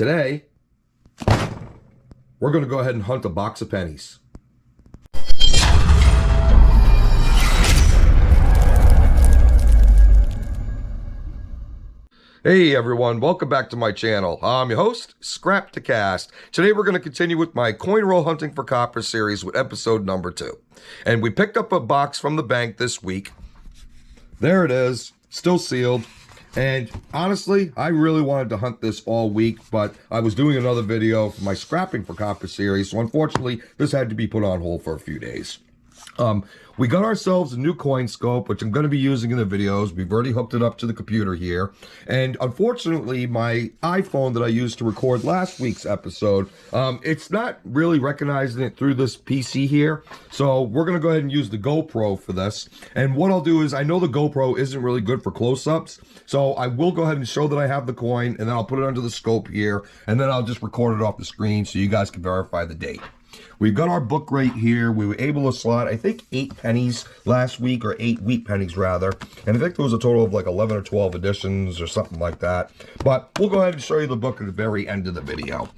Today, we're going to go ahead and hunt a box of pennies. Hey everyone, welcome back to my channel. I'm your host, Scrap to Cast. Today we're going to continue with my coin roll hunting for copper series with episode number 2. And we picked up a box from the bank this week. There it is, still sealed. And honestly, I really wanted to hunt this all week, but I was doing another video for my scrapping for copper series, so unfortunately this had to be put on hold for a few days. We got ourselves a new coin scope, which I'm going to be using in the videos. We've already hooked it up to the computer here. And unfortunately, my iPhone that I used to record last week's episode, it's not really recognizing it through this PC here. So we're going to go ahead and use the GoPro for this. And what I'll do is, I know the GoPro isn't really good for close-ups. So I will go ahead and show that I have the coin, and then I'll put it under the scope here. And then I'll just record it off the screen so you guys can verify the date. We've got our book right here. We were able to slot, I think, 8 pennies last week, or 8 wheat pennies rather. And I think there was a total of like 11 or 12 editions or something like that. But we'll go ahead and show you the book at the very end of the video.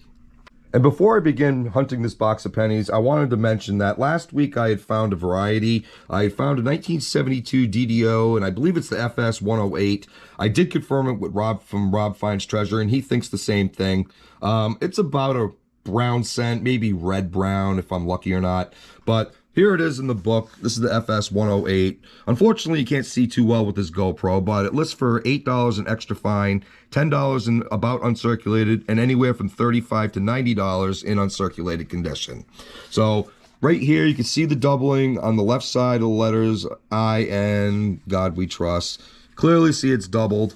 And before I begin hunting this box of pennies, I wanted to mention that last week I had found a variety. I had found a 1972 DDO, and I believe it's the FS 108. I did confirm it with Rob from Rob Finds Treasure, and he thinks the same thing. It's about a brown scent, maybe red brown if I'm lucky or not, but here it is in the book. This is the FS 108. Unfortunately, you can't see too well with this GoPro, but it lists for $8 in extra fine, $10 in about uncirculated, and anywhere from $35 to $90 in uncirculated condition. So right here you can see the doubling on the left side of the letters I, N, God We Trust. Clearly see it's doubled,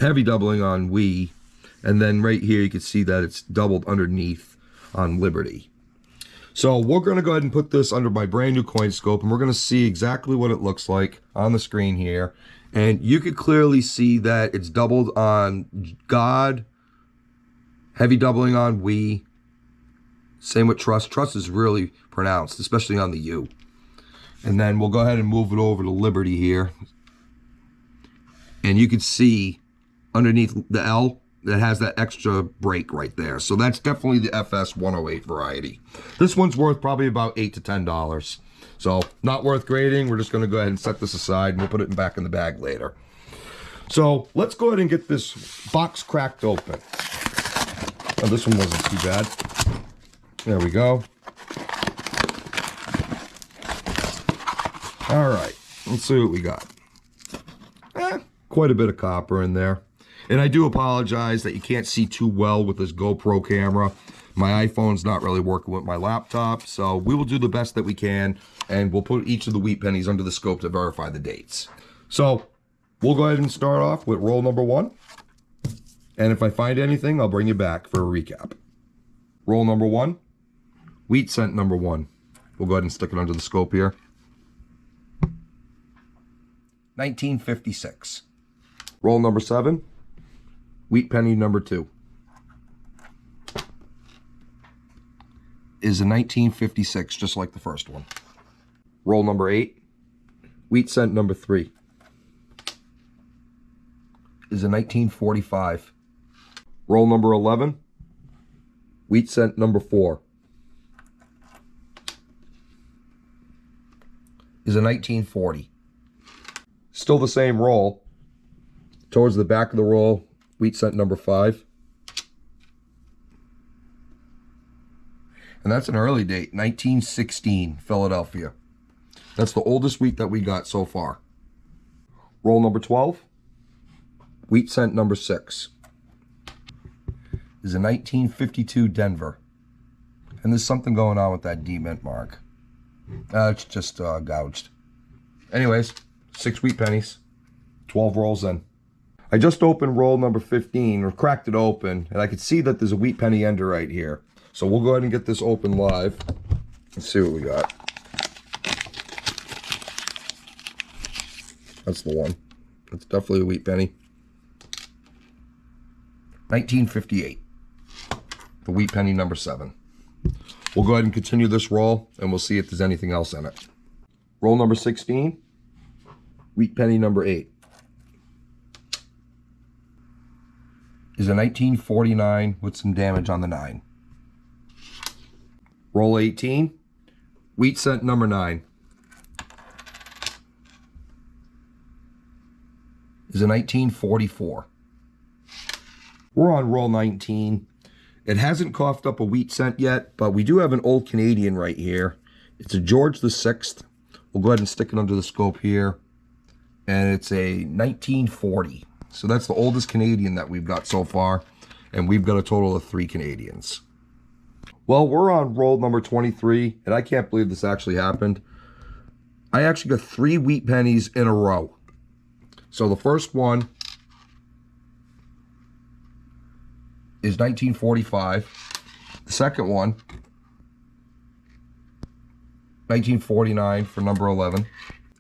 heavy doubling on we. And then right here, you can see that it's doubled underneath on Liberty. So we're going to go ahead and put this under my brand new coin scope, and we're going to see exactly what it looks like on the screen here. And you can clearly see that it's doubled on God, heavy doubling on we. Same with Trust. Trust is really pronounced, especially on the U. And then we'll go ahead and move it over to Liberty here. And you can see underneath the L, that has that extra break right there. So that's definitely the FS 108 variety. This one's worth probably about $8 to $10. So not worth grading. We're just going to go ahead and set this aside, and we'll put it back in the bag later. So let's go ahead and get this box cracked open. Oh, this one wasn't too bad. There we go. All right, let's see what we got. Quite a bit of copper in there. And I do apologize that you can't see too well with this GoPro camera. My iPhone's not really working with my laptop, so we will do the best that we can, and we'll put each of the wheat pennies under the scope to verify the dates. So we'll go ahead and start off with roll number 1. And if I find anything, I'll bring you back for a recap. Roll number 1, wheat cent number 1. We'll go ahead and stick it under the scope here. 1956. Roll number 7. Wheat penny number 2 is a 1956, just like the first one. Roll number 8, wheat cent number 3 is a 1945. Roll number 11, wheat cent number 4 is a 1940. Still the same roll. Towards the back of the roll, wheat cent number 5. And that's an early date, 1916, Philadelphia. That's the oldest wheat that we got so far. Roll number 12, wheat cent number 6 is a 1952 Denver. And there's something going on with that D-mint mark. It's just gouged. Anyways, 6 wheat pennies, 12 rolls in. I just opened roll number 15, or cracked it open, and I could see that there's a wheat penny ender right here. So we'll go ahead and get this open live. Let's see what we got. That's the one. That's definitely a wheat penny. 1958. The wheat penny number 7. We'll go ahead and continue this roll, and we'll see if there's anything else in it. Roll number 16. Wheat penny number 8. is a 1949 with some damage on the 9. Roll 18, wheat cent number 9 is a 1944. We're on roll 19. It hasn't coughed up a wheat cent yet, but we do have an old Canadian right here. It's a George the 6th. We'll go ahead and stick it under the scope here. And it's a 1940. So that's the oldest Canadian that we've got so far. And we've got a total of 3 Canadians. Well, we're on roll number 23, and I can't believe this actually happened. I actually got 3 wheat pennies in a row. So the first one is 1945. The second one, 1949 for number 11.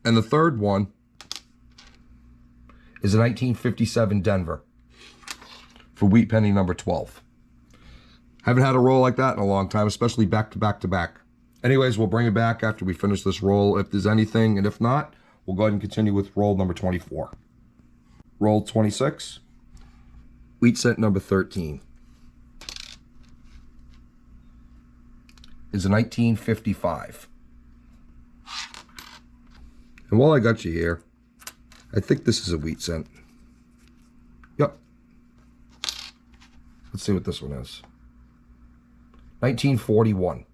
And the third one is a 1957 Denver for wheat penny number 12. Haven't had a roll like that in a long time, especially back to back to back. Anyways, we'll bring it back after we finish this roll if there's anything, and if not, we'll go ahead and continue with roll number 24. Roll 26, wheat cent number 13 is a 1955. And while I got you here, I think this is a wheat cent. Yep. Let's see what this one is. 1941.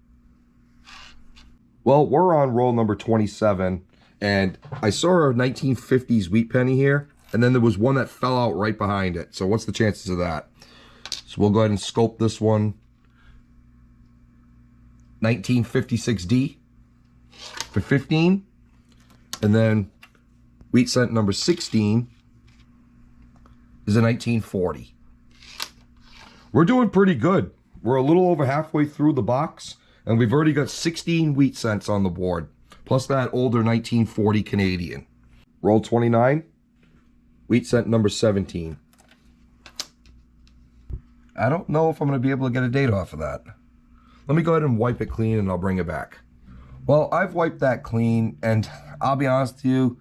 Well, we're on roll number 27, and I saw a 1950s wheat penny here, and then there was one that fell out right behind it. So what's the chances of that? So we'll go ahead and scope this one. 1956D for 15, and then wheat cent number 16 is a 1940. We're doing pretty good. We're a little over halfway through the box, and we've already got 16 wheat cents on the board, plus that older 1940 Canadian. Roll 29, wheat cent number 17. I don't know if I'm going to be able to get a date off of that. Let me go ahead and wipe it clean, and I'll bring it back. Well, I've wiped that clean, and I'll be honest with you,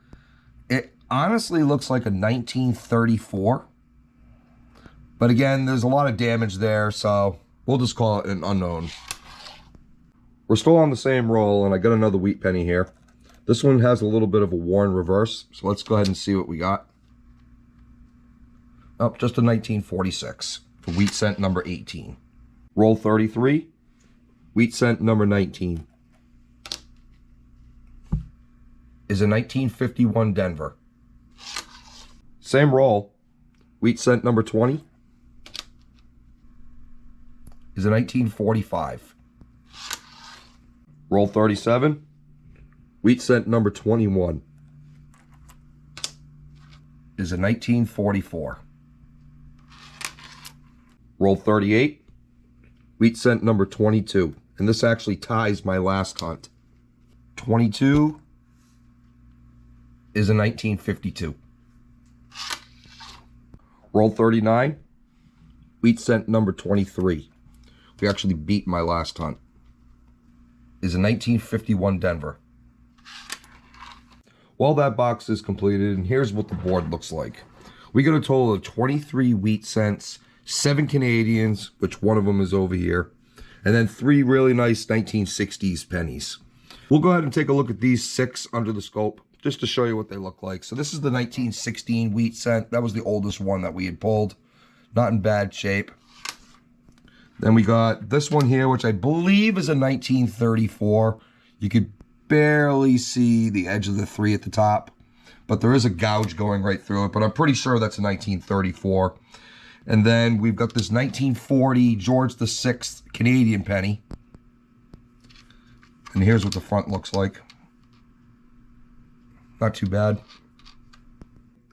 it honestly looks like a 1934. But again, there's a lot of damage there, so we'll just call it an unknown. We're still on the same roll, and I got another wheat penny here. This one has a little bit of a worn reverse, so let's go ahead and see what we got. Oh, just a 1946 for wheat cent number 18. Roll 33, wheat cent number 19 is a 1951 Denver. Same roll, wheat cent number 20 is a 1945. Roll 37, wheat cent number 21 is a 1944. Roll 38, wheat cent number 22, and this actually ties my last hunt. 22 is a 1952. Roll 39, wheat cent number 23. We actually beat my last hunt. Is a 1951 Denver. Well, that box is completed, and here's what the board looks like. We got a total of 23 wheat cents, 7 Canadians, which one of them is over here, and then 3 really nice 1960s pennies. We'll go ahead and take a look at these 6 under the scope, just to show you what they look like. So this is the 1916 wheat cent. That was the oldest one that we had pulled. Not in bad shape. Then we got this one here, which I believe is a 1934. You could barely see the edge of the 3 at the top, but there is a gouge going right through it, but I'm pretty sure that's a 1934. And then we've got this 1940 George the 6th Canadian penny. And here's what the front looks like. Not too bad.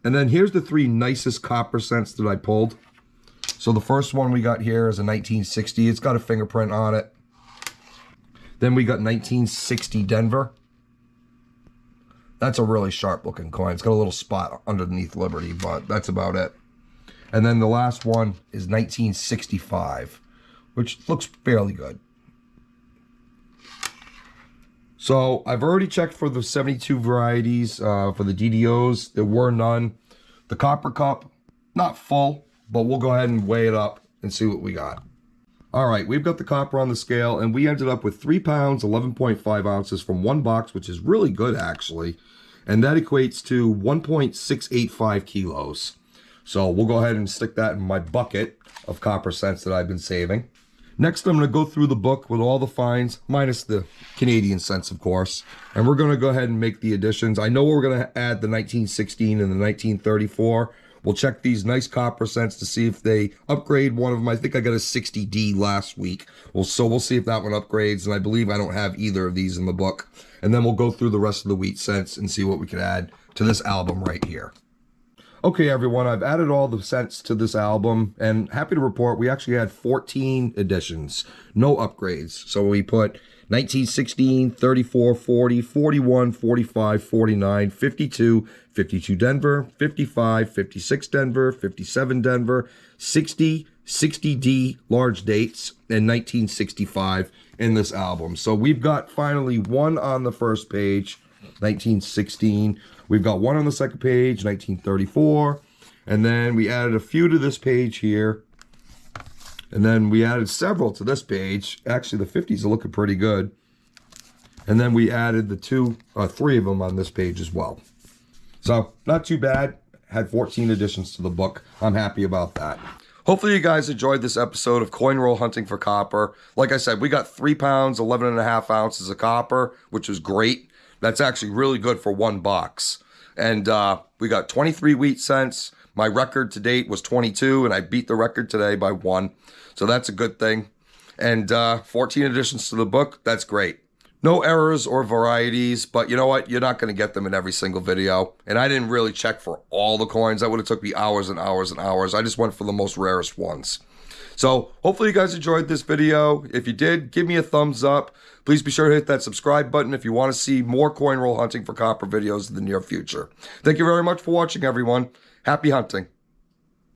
And then here's the 3 nicest copper cents that I pulled. So the first one we got here is a 1960. It's got a fingerprint on it. Then we got 1960 Denver. That's a really sharp looking coin. It's got a little spot underneath Liberty, but that's about it. And then the last one is 1965, which looks fairly good. So I've already checked for the 72 varieties for the DDOs. There were none. The Copper Cup, not full. but we'll go ahead and weigh it up and see what we got. All right, we've got the copper on the scale, and we ended up with 3 pounds, 11.5 ounces from one box, which is really good, actually. And that equates to 1.685 kilos. So we'll go ahead and stick that in my bucket of copper cents that I've been saving. Next, I'm going to go through the book with all the fines, minus the Canadian cents, of course. And we're going to go ahead and make the additions. I know we're going to add the 1916 and the 1934. We'll check these nice copper cents to see if they upgrade one of them. I think I got a 60D last week. So we'll see if that one upgrades. And I believe I don't have either of these in the book. And then we'll go through the rest of the wheat cents and see what we can add to this album right here. Okay, everyone, I've added all the cents to this album, and happy to report we actually had 14 additions, no upgrades. So we put 1916, 34, 40, 41, 45, 49, 52, 52 Denver, 55, 56 Denver, 57 Denver, 60, 60D large dates, and 1965 in this album. So we've got finally one on the first page, 1916. We've got one on the second page, 1934. And then we added a few to this page here. And then we added several to this page. Actually, the 50s are looking pretty good. And then we added the three of them on this page as well. So, not too bad. Had 14 additions to the book. I'm happy about that. Hopefully you guys enjoyed this episode of Coin Roll Hunting for Copper. Like I said, we got 3 pounds, 11.5 ounces of copper, which was great. That's actually really good for one box. And we got 23 wheat cents. My record to date was 22, and I beat the record today by 1. So that's a good thing. And 14 additions to the book, that's great. No errors or varieties, but you know what? You're not going to get them in every single video. And I didn't really check for all the coins. That would have took me hours and hours and hours. I just went for the most rarest ones. So hopefully you guys enjoyed this video. If you did, give me a thumbs up. Please be sure to hit that subscribe button if you want to see more coin roll hunting for copper videos in the near future. Thank you very much for watching, everyone. Happy hunting.